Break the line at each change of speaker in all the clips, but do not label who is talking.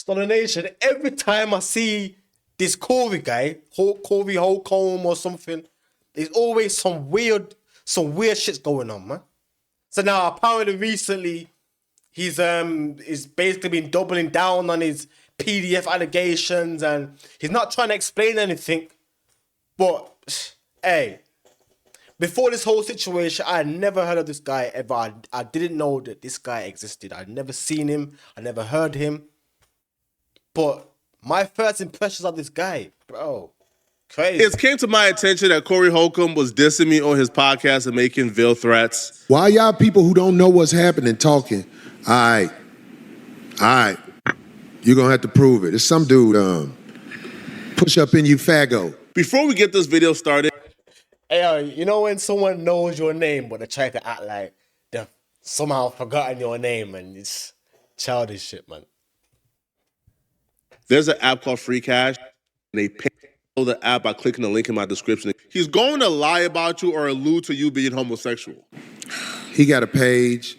Stoner Nation, every time I see this Corey guy, Corey Holcombe or something, there's always some weird shits going on, man. So now apparently recently he's basically been doubling down on his PDF allegations and he's not trying to explain anything. But hey, before this whole situation, I had never heard of this guy ever. I didn't know that this guy existed. I'd never seen him. I never heard him. But my first impressions of this guy, bro, crazy.
It came to my attention that Corey Holcombe was dissing me on his podcast and making veiled threats.
Why y'all people who don't know what's happening talking? All right, you're gonna have to prove it. It's some dude, push up in you faggo.
Before we get this video started,
hey, you know when someone knows your name but they try to act like they've somehow forgotten your name and it's childish shit, man.
there's an app called Free Cash, and they pay the app by clicking the link in my description. He's going to lie about you or allude to you being homosexual.
He got a page.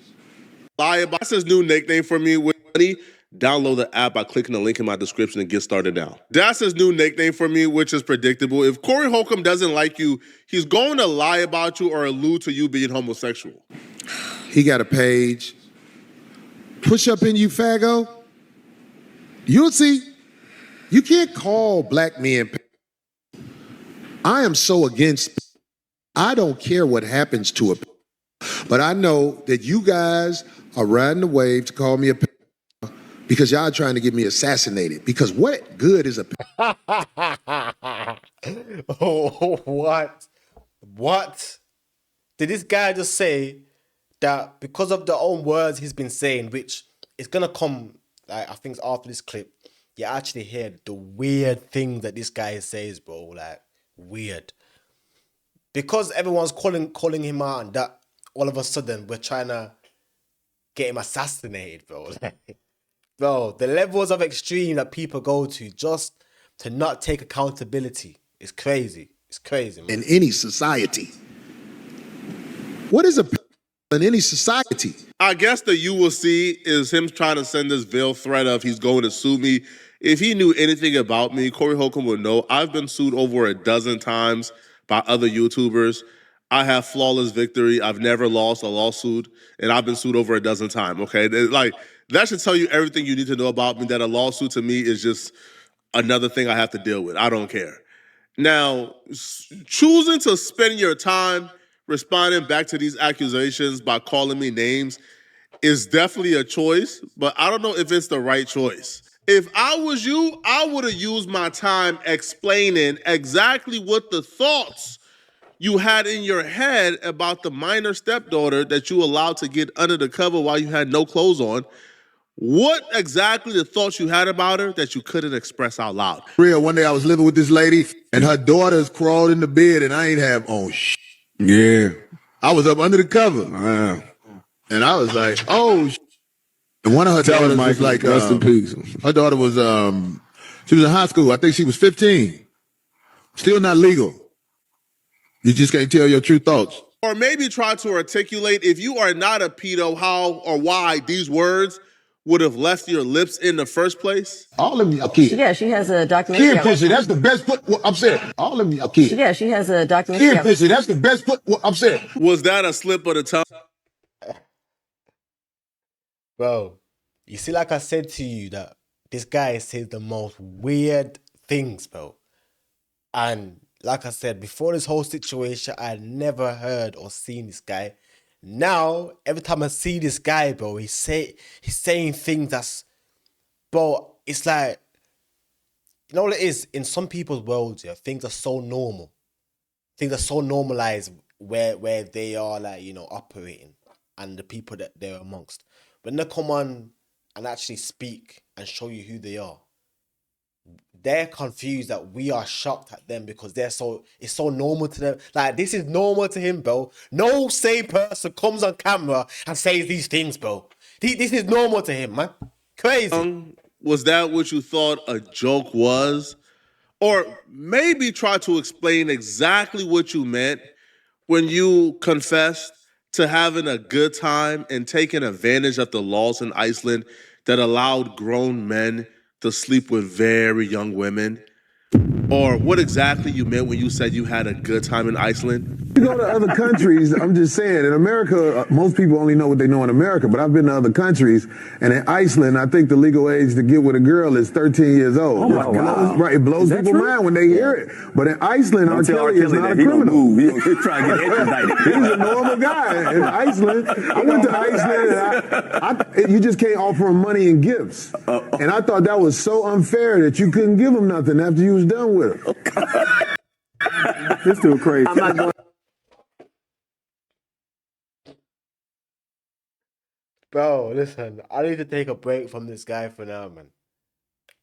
Lie about that's his new nickname for me. Woody. Download the app by clicking the link in my description and get started now. That's his new nickname for me, which is predictable. If Corey Holcombe doesn't like you, he's going to lie about you or allude to you being homosexual.
He got a page. Push up in you faggo. You'll see. You can't call black men. I am so against. I don't care what happens to a. But I know that you guys are riding the wave to call me a. Because y'all trying to get me assassinated. Because what good is a...
Oh, what? What? Did this guy just say that because of the own words he's been saying, which is going to come, like, I think after this clip, you actually hear the weird things that this guy says, bro. Like, weird. Because everyone's calling him out and that all of a sudden we're trying to get him assassinated, bro. Bro, the levels of extreme that people go to just to not take accountability is crazy. It's crazy, man.
In any society. What is a in any society?
I guess the you will see is him trying to send this veiled threat of he's going to sue me. If he knew anything about me, Corey Holcombe would know I've been sued over a dozen times by other YouTubers. I have flawless victory. I've never lost a lawsuit, and I've been sued over a dozen times, okay? Like, that should tell you everything you need to know about me, that a lawsuit to me is just another thing I have to deal with. I don't care. Now, choosing to spend your time responding back to these accusations by calling me names is definitely a choice, but I don't know if it's the right choice. If I was you, I would have used my time explaining exactly what the thoughts you had in your head about the minor stepdaughter that you allowed to get under the cover while you had no clothes on. What exactly the thoughts you had about her that you couldn't express out loud?
Real, one day I was living with this lady and her daughters crawled in the bed and I ain't have on Yeah. I was up under the cover. And I was like, oh And one of her daughters was like,
rest in peace.
Her daughter was, she was in high school. I think she was 15. Still not legal. You just can't tell your true thoughts.
Or maybe try to articulate, if you are not a pedo, how or why these words would have left your lips in the first place?
All of you are kids.
Yeah, she has a documentary.
Kid pussy, that's the best put. I'm saying, all of you are kids.
Yeah, she has a documentary.
Kid pussy, that's the best put. I'm saying.
Was that a slip of the tongue?
Bro, you see, like I said to you, that this guy says the most weird things, bro. And like I said, before this whole situation, I had never heard or seen this guy. Now, every time I see this guy, bro, he's saying things that's, bro, it's like, you know what it is? In some people's worlds, yeah, things are so normal. Things are so normalized where they are, like, you know, operating and the people that they're amongst. When they come on and actually speak and show you who they are, they're confused that we are shocked at them because it's so normal to them. Like, this is normal to him, bro. No sane person comes on camera and says these things, bro. This is normal to him, man. Crazy.
Was that what you thought a joke was? Or maybe try to explain exactly what you meant when you confessed to having a good time and taking advantage of the laws in Iceland that allowed grown men to sleep with very young women? Or what exactly you meant when you said you had a good time in Iceland?
You go to other countries, I'm just saying, in America, most people only know what they know in America, but I've been to other countries, and in Iceland, I think the legal age to get with a girl is 13 years old.
Oh, my God.
Right, it blows people's mind when they hear it. But in Iceland, R. Kelly is not a criminal.
He's trying to get extradited.
He's a normal guy in Iceland. I went to Iceland, and you just can't offer him money and gifts. And I thought that was so unfair that you couldn't give him nothing after you was done with him.
This dude crazy.
I'm not going.
Bro, listen, I need to take a break from this guy for now, man.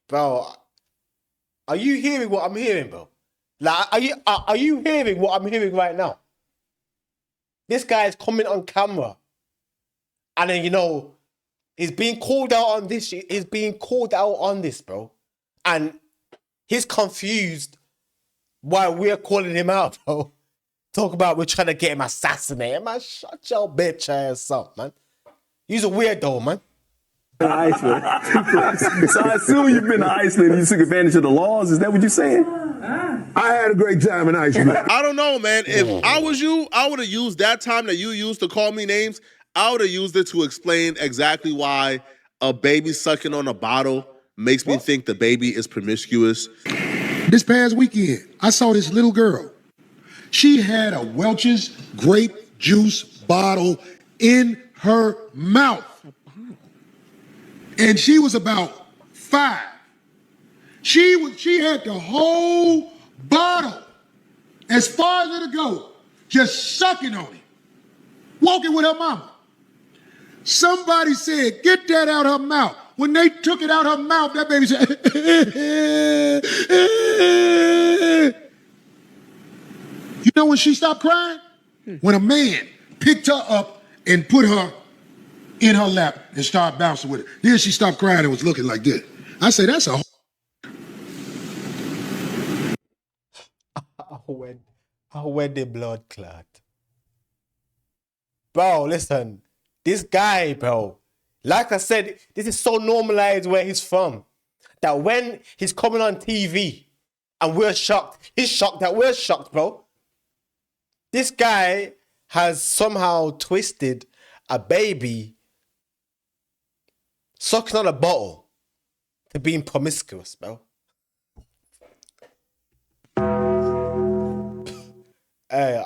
Bro, are you hearing what I'm hearing, bro? Like, are you hearing what I'm hearing right now? This guy is coming on camera, and then, you know, he's being called out on this. He's being called out on this, bro, and he's confused why we're calling him out, bro. Talk about we're trying to get him assassinated, man. Shut your bitch ass up, man. He's a weirdo, man.
Iceland. So I assume you've been to Iceland and you took advantage of the laws. Is that what you're saying?
I had a great time in Iceland.
I don't know, man. If I was you, I would have used that time that you used to call me names. I would have used it to explain exactly why a baby sucking on a bottle makes me think the baby is promiscuous.
This past weekend, I saw this little girl. She had a Welch's grape juice bottle in her mouth. And she was about 5. She had the whole bottle, as far as it'll go, just sucking on it, walking with her mama. Somebody said, get that out her mouth. When they took it out her mouth, that baby said, You know when she stopped crying? When a man picked her up and put her in her lap and started bouncing with it. Then she stopped crying and was looking like this. I say, that's a
When the blood clot. Bro, listen. This guy, bro. Like I said, this is so normalized where he's from. That when he's coming on TV and we're shocked, he's shocked that we're shocked, bro. This guy has somehow twisted a baby sucking on a bottle to being promiscuous, bro. Hey,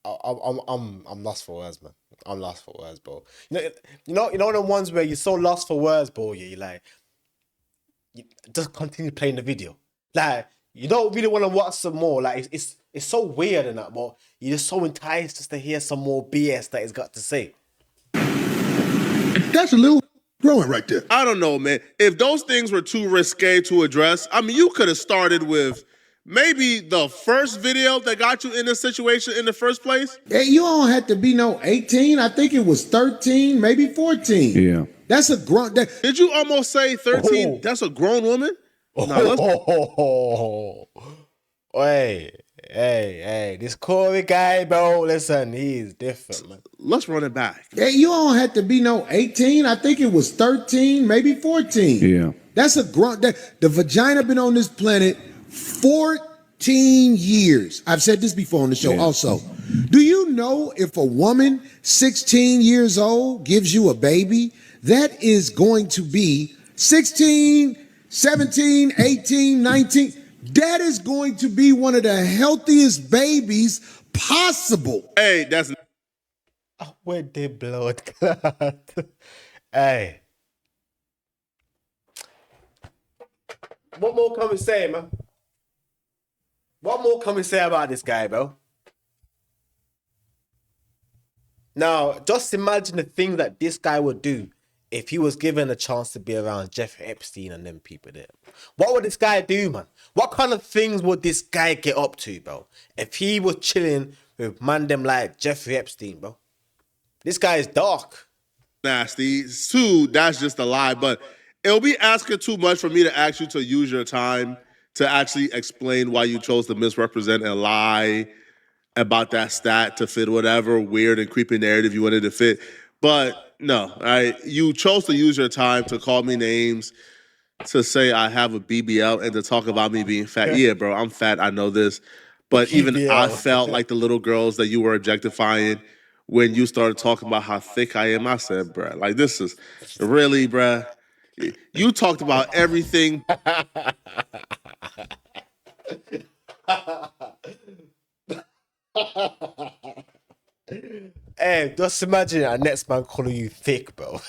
I'm lost for words, man. I'm lost for words, bro. You know the ones where you're so lost for words, bro. You're like, you just continue playing the video. Like, you don't really want to watch some more. Like, it's so weird and that, but you're just so enticed just to hear some more BS that he's got to say.
That's a little growing right there.
I don't know, man. If those things were too risque to address, I mean, you could have started with maybe the first video that got you in this situation in the first place.
Hey, you don't have to be no 18. I think it was 13, maybe 14.
Yeah.
That's a grown.
Did you almost say 13?
Oh.
That's a grown woman?
Hey, this Corey guy, bro, listen, he's different, man.
Let's run it back.
Hey, you don't have to be no 18. I think it was 13, maybe 14.
Yeah.
That's a grown. The vagina been on this planet 14 years. I've said this before on the show also. Do you know if a woman 16 years old gives you a baby, that is going to be 16, 17, 18, 19. That is going to be one of the healthiest babies possible.
Hey, that's...
Where the blood clot? Hey. What more can we say, man? What more can we say about this guy, bro? Now, just imagine the thing that this guy would do if he was given a chance to be around Jeffrey Epstein and them people there. What would this guy do, man? What kind of things would this guy get up to, bro? If he was chilling with man them like Jeffrey Epstein, bro. This guy is dark.
Nasty. 2, that's just a lie, but it'll be asking too much for me to ask you to use your time to actually explain why you chose to misrepresent and lie about that stat to fit whatever weird and creepy narrative you wanted to fit. But no, all right, you chose to use your time to call me names, to say I have a BBL and to talk about me being fat. Yeah, bro, I'm fat. I know this. But even I
BBL.
felt like the little girls that you were objectifying when you started talking about how thick I am. I said, bruh, like this is really, bruh. You talked about everything.
Hey, just imagine a next man calling you thick, bro.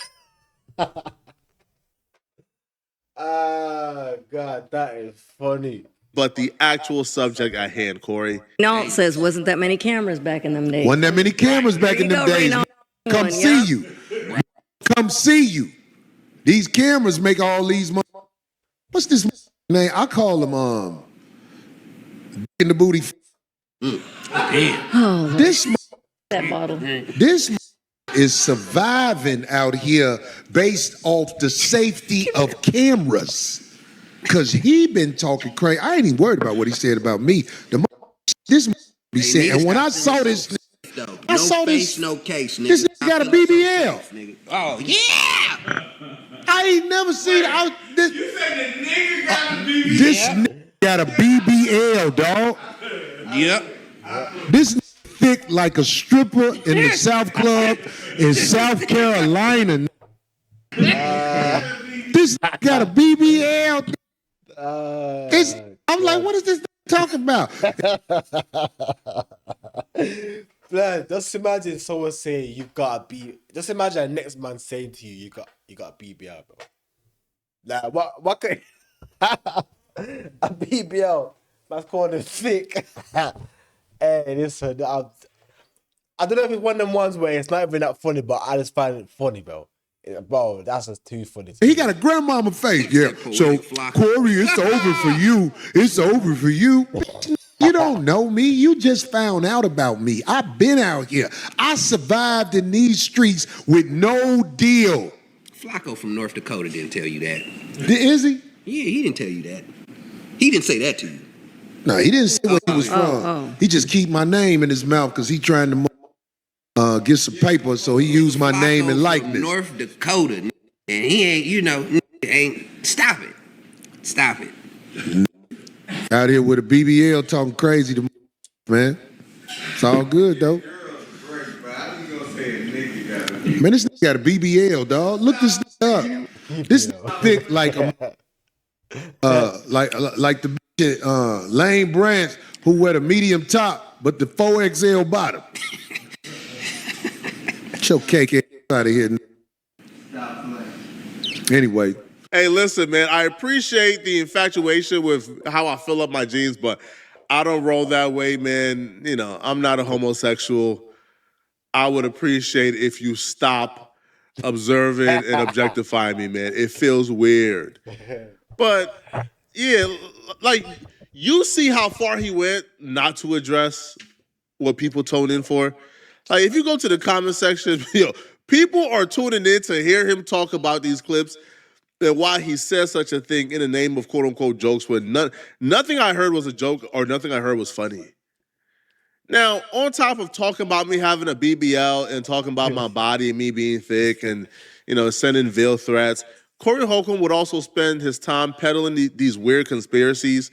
Ah, God, that is funny.
But the actual subject at hand, Corey.
Nault says, wasn't that many cameras back in them days?
Wasn't that many cameras back in them days. Come see you. Come see you. These cameras make all these money. What's this name? I call them in the booty.
Oh,
This
that bottle.
this is surviving out here based off the safety of cameras. Cause he been talking crazy. I ain't even worried about what he said about me. This be saying, and when I saw this, I saw this.
No case, nigga.
This nigga got a BBL.
Nigga. Oh yeah.
I ain't never seen this.
You said the nigga got a BBL.
This nigga got a BBL, dog.
Yep.
This nigga thick like a stripper in the South Club in South Carolina. This nigga got a BBL. I'm like, what is this talking about?
Blood, just imagine someone saying you got a B. Just imagine a next man saying to you, you got a BBL, bro. Like, what could a BBL? That's called a thick. Hey, listen, I don't know if it's one of them ones where it's not even that funny, but I just find it funny, bro. Bro, that's just too funny.
He got a grandmama face. Yeah. So, Corey, it's over for you. It's over for you. You don't know me. You just found out about me. I've been out here. I survived in these streets with no deal.
Flacco from North Dakota didn't tell you that.
Is he?
Yeah, he didn't tell you that. He didn't say that to you.
No, he didn't say where he was from. He just keep my name in his mouth because he trying to get some paper, so he used my name and likeness.
North Dakota, and he ain't, ain't. Stop it. Stop it.
Out here with a BBL talking crazy to man. It's all good though. Man, this nigga got a BBL, dog. Look this nigga up. This nigga thick like a like the Lane Branch who wear the medium top but the 4XL bottom. Get your cake out of here. Anyway.
Hey, listen, man, I appreciate the infatuation with how I fill up my jeans, but I don't roll that way, man. You know, I'm not a homosexual. I would appreciate if you stop observing and objectifying me, man. It feels weird. But, yeah, like, you see how far he went not to address what people tune in for? Like, if you go to the comment section, people are tuning in to hear him talk about these clips and why he says such a thing in the name of quote-unquote jokes when nothing I heard was a joke or nothing I heard was funny. Now, on top of talking about me having a BBL and talking about my body and me being thick and, sending veil threats, Corey Holcombe would also spend his time peddling these weird conspiracies,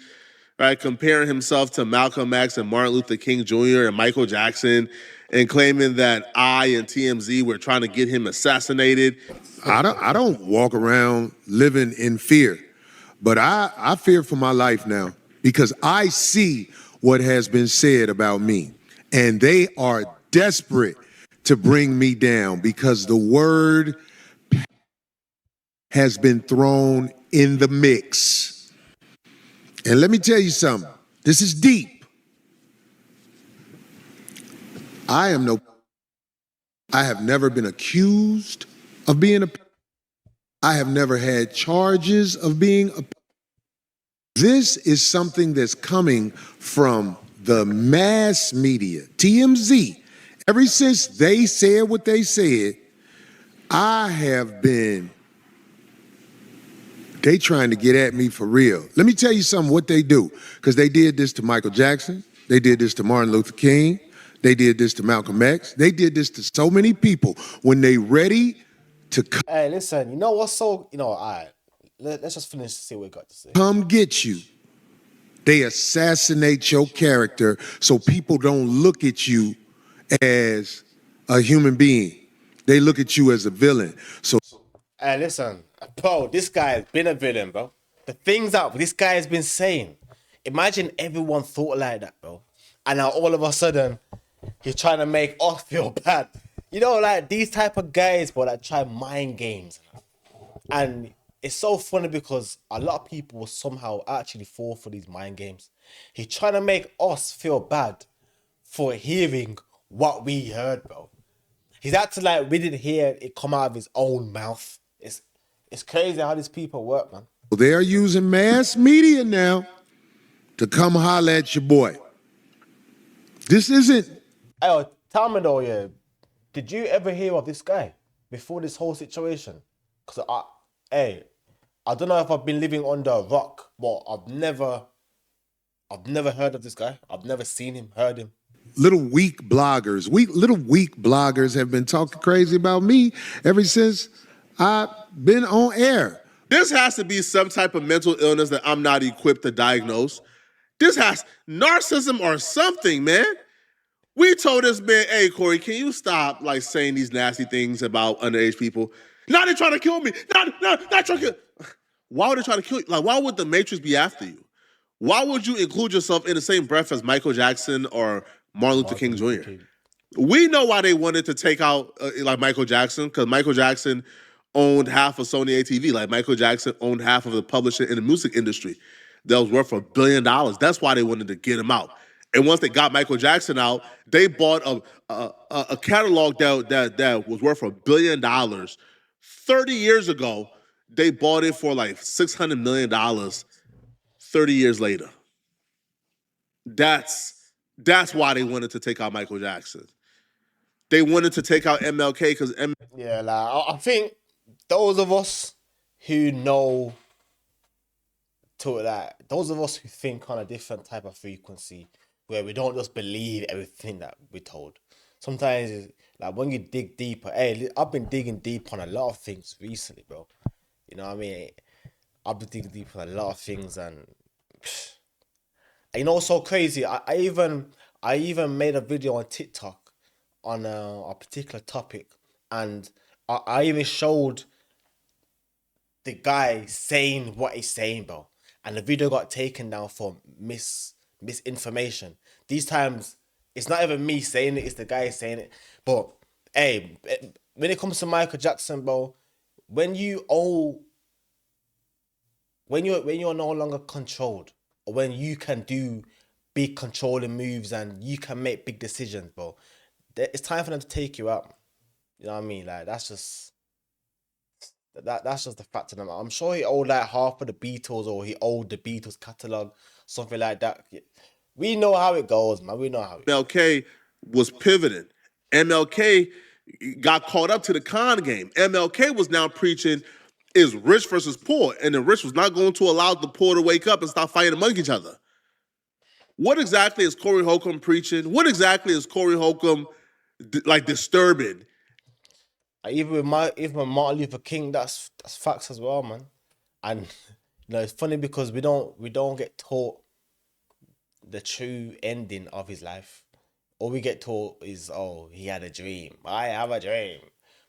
right? Comparing himself to Malcolm X and Martin Luther King Jr. and Michael Jackson and claiming that I and TMZ were trying to get him assassinated.
I don't walk around living in fear, but I fear for my life now because I see what has been said about me, and they are desperate to bring me down because the word has been thrown in the mix. And let me tell you something. This is deep. I have never been accused of being I have never had charges of being This is something that's coming from the mass media, TMZ. Ever since they said what they said, they trying to get at me for real. Let me tell you something what they do, because they did this to Michael Jackson, they did this to Martin Luther King, they did this to Malcolm X, they did this to so many people when they ready to
Hey, listen, you know what's so, let's just finish to see what we got to say.
come get you. They assassinate your character so people don't look at you as a human being. They look at you as a villain. So
Hey, listen, bro, this guy has been a villain, bro. The things that this guy has been saying. Imagine everyone thought like that, bro. And now all of a sudden, he's trying to make us feel bad. You know, like these type of guys, bro, that try mind games. And it's so funny because a lot of people will somehow actually fall for these mind games. He's trying to make us feel bad for hearing what we heard, bro. He's acting like we didn't hear it come out of his own mouth. It's crazy how these people work, man.
they're using mass media now to come holler at your boy. This isn't.
Hey, tell me though, yeah, did you ever hear of this guy before this whole situation? Because I don't know if I've been living under a rock, but I've never heard of this guy. I've never seen him, heard him.
Little weak bloggers have been talking crazy about me ever since I've been on air.
This has to be some type of mental illness that I'm not equipped to diagnose. This has narcissism or something, man. We told this man, hey, Corey, can you stop like saying these nasty things about underage people? Now they're trying to kill me. Not trying to kill. Why would they try to kill you? Like, why would the Matrix be after you? Why would you include yourself in the same breath as Michael Jackson or Martin Luther King Jr.? We know why they wanted to take out like Michael Jackson, because Michael Jackson owned half of Sony ATV. Like Michael Jackson owned half of the publishing in the music industry that was worth $1 billion. That's why they wanted to get him out. And once they got Michael Jackson out, they bought a catalog that was worth $1 billion. 30 years ago, they bought it for like $600 million. 30 years later. That's why they wanted to take out Michael Jackson. They wanted to take out MLK because
Yeah, like I think those of us who know those of us who think on a different type of frequency, where we don't just believe everything that we're told. Sometimes it's like when you dig deeper. Hey, I've been digging deep on a lot of things recently, bro. You know what I mean? I've been digging deep on a lot of things, and you know what's so crazy? I even made a video on TikTok on a particular topic, and I even showed the guy saying what he's saying, bro. And the video got taken down for misinformation. These times, it's not even me saying it, it's the guy saying it. But hey, when it comes to Michael Jackson, bro, when you're no longer controlled, or when you can do big controlling moves and you can make big decisions, bro, it's time for them to take you out. You know what I mean? Like that's just the fact of them. I'm sure he owed like half of the Beatles, or he owed the Beatles catalog, something like that. We know how it goes, man. We know how it goes.
MLK was pivoting. MLK got caught up to the con game. MLK was now preaching is rich versus poor, and the rich was not going to allow the poor to wake up and stop fighting among each other. What exactly is Corey Holcombe preaching? What exactly is Corey Holcombe like disturbing?
Even with Martin Luther King, that's facts as well, man. And you know, it's funny because we don't get taught the true ending of his life. All we get taught is, oh, he had a dream. I have a dream.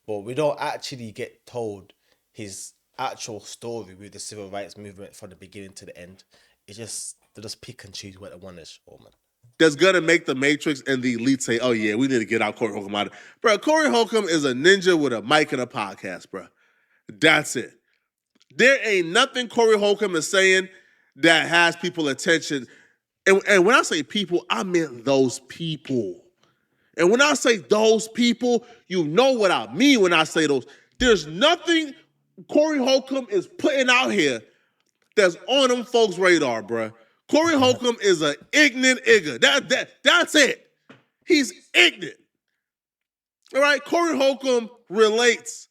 But we don't actually get told his actual story with the civil rights movement from the beginning to the end. It's just, they just pick and choose what they want to show, man.
That's gonna make the Matrix and the elite say, oh yeah, we need to get out Corey Holcombe out of it. Bro, Corey Holcombe is a ninja with a mic and a podcast, bro. That's it. There ain't nothing Corey Holcombe is saying that has people attention. And when I say people, I mean those people. And when I say those people, you know what I mean when I say those. There's nothing Corey Holcombe is putting out here that's on them folks' radar, bro. Corey Holcombe is an ignorant igger. That's it. He's ignorant. All right? Corey Holcombe relates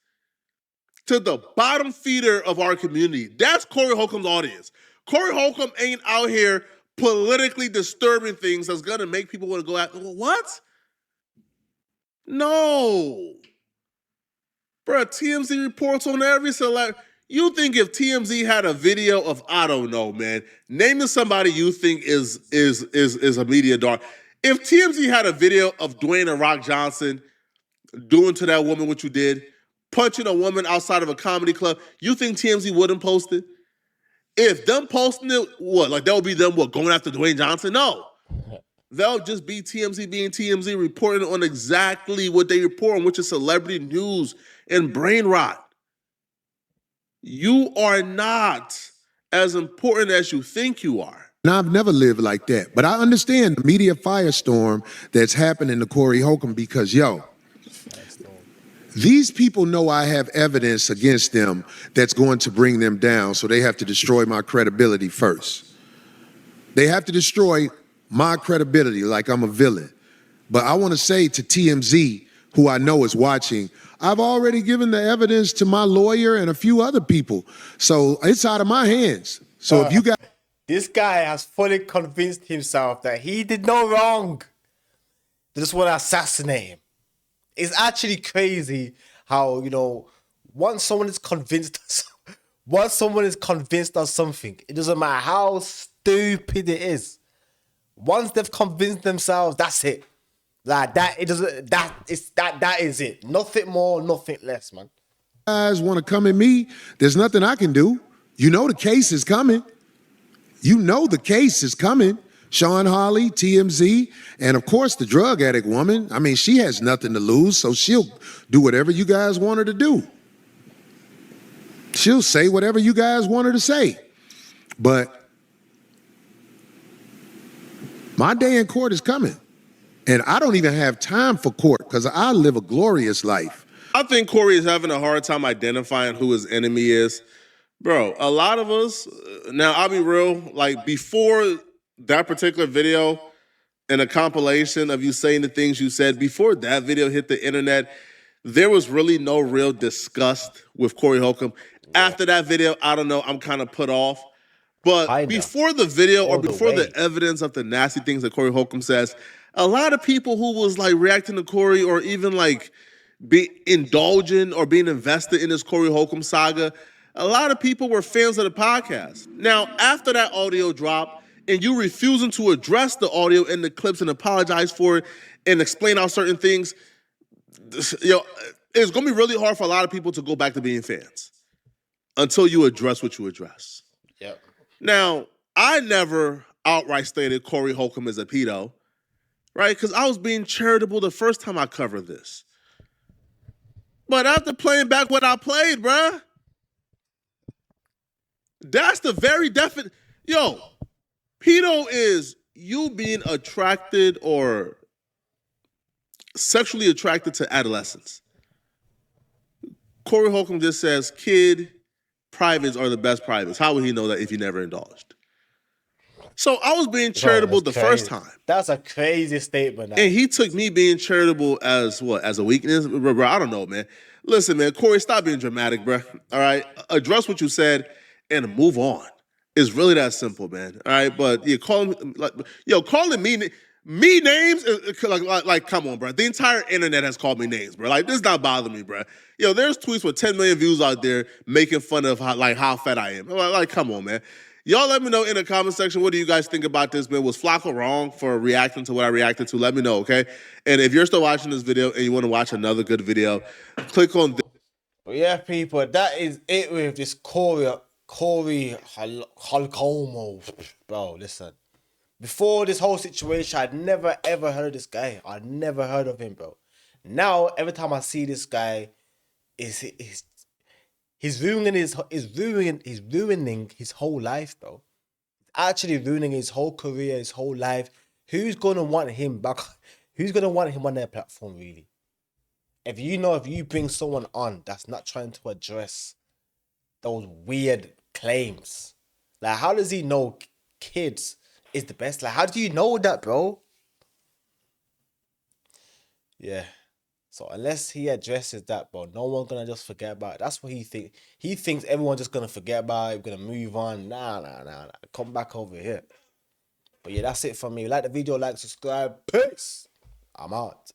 to the bottom feeder of our community. That's Corey Holcombe's audience. Corey Holcombe ain't out here politically disturbing things that's going to make people want to go out. What? No. Bro, TMZ reports on every celebrity. You think if TMZ had a video of, I don't know, man, naming somebody you think is a media dog. If TMZ had a video of Dwayne and Rock Johnson doing to that woman what you did, punching a woman outside of a comedy club, you think TMZ wouldn't post it? If them posting it, what? Like that would be them what going after Dwayne Johnson? No. They'll just be TMZ being TMZ, reporting on exactly what they report on, which is celebrity news and brain rot. You are not as important as you think you are.
Now, I've never lived like that, but I understand the media firestorm that's happening to Corey Holcombe because, these people know I have evidence against them that's going to bring them down, so they have to destroy my credibility first. They have to destroy my credibility like I'm a villain. But I want to say to TMZ, who I know is watching, I've already given the evidence to my lawyer and a few other people. So it's out of my hands. So if you got...
This guy has fully convinced himself that he did no wrong. They just want to assassinate him. It's actually crazy how, once someone is convinced of something, it doesn't matter how stupid it is. Once they've convinced themselves, that's it. Like that, that is it. Nothing more, nothing less, man.
Guys want to come at me, there's nothing I can do. You know the case is coming. You know the case is coming. Sean Hawley, TMZ, and of course the drug addict woman. I mean, she has nothing to lose, so she'll do whatever you guys want her to do. She'll say whatever you guys want her to say. But my day in court is coming. And I don't even have time for court because I live a glorious life.
I think Corey is having a hard time identifying who his enemy is. Bro, a lot of us, now I'll be real, like before that particular video and a compilation of you saying the things you said, before that video hit the internet, there was really no real disgust with Corey Holcombe. After that video, I don't know, I'm kind of put off. But before the video or before the evidence of the nasty things that Corey Holcombe says, a lot of people who was like reacting to Corey or even like be indulging or being invested in this Corey Holcombe saga, a lot of people were fans of the podcast. Now, after that audio drop and you refusing to address the audio and the clips and apologize for it and explain out certain things, it's going to be really hard for a lot of people to go back to being fans until you address what you address.
Yep.
Now, I never outright stated Corey Holcombe is a pedo, right? Because I was being charitable the first time I covered this. But after playing back what I played, bruh, that's the very definite. Pedo is you being attracted or sexually attracted to adolescents. Corey Holcombe just says, kid privates are the best privates. How would he know that if he never indulged? So I was being charitable the first time.
That's a crazy statement.
And he took me being charitable as what? As a weakness? Bro, I don't know, man. Listen, man, Corey, stop being dramatic, bro. All right? Address what you said and move on. It's really that simple, man. All right? But calling me names, like, come on, bro. The entire internet has called me names, bro. Like, this not bothering me, bro. There's tweets with 10 million views out there making fun of how fat I am. Like, come on, man. Y'all let me know in the comment section, what do you guys think about this, man? Was Flacco wrong for reacting to what I reacted to? Let me know, okay? And if you're still watching this video and you want to watch another good video, click on this.
But yeah, people, that is it with this Corey Holcombe. Bro, listen. Before this whole situation, I'd never ever heard of this guy. I'd never heard of him, bro. Now, every time I see this guy, he's ruining his whole life, bro. Actually ruining his whole career, his whole life. Who's gonna want him back? Who's gonna want him on their platform, really? If you bring someone on that's not trying to address those weird claims, like how does he know kids is the best? Like, how do you know that, bro? Yeah. So unless he addresses that, bro, no one's gonna just forget about it. That's what he thinks. He thinks everyone's just gonna forget about it, gonna move on. Nah. Come back over here. But yeah, that's it from me. Like the video, like, subscribe. Peace. I'm out.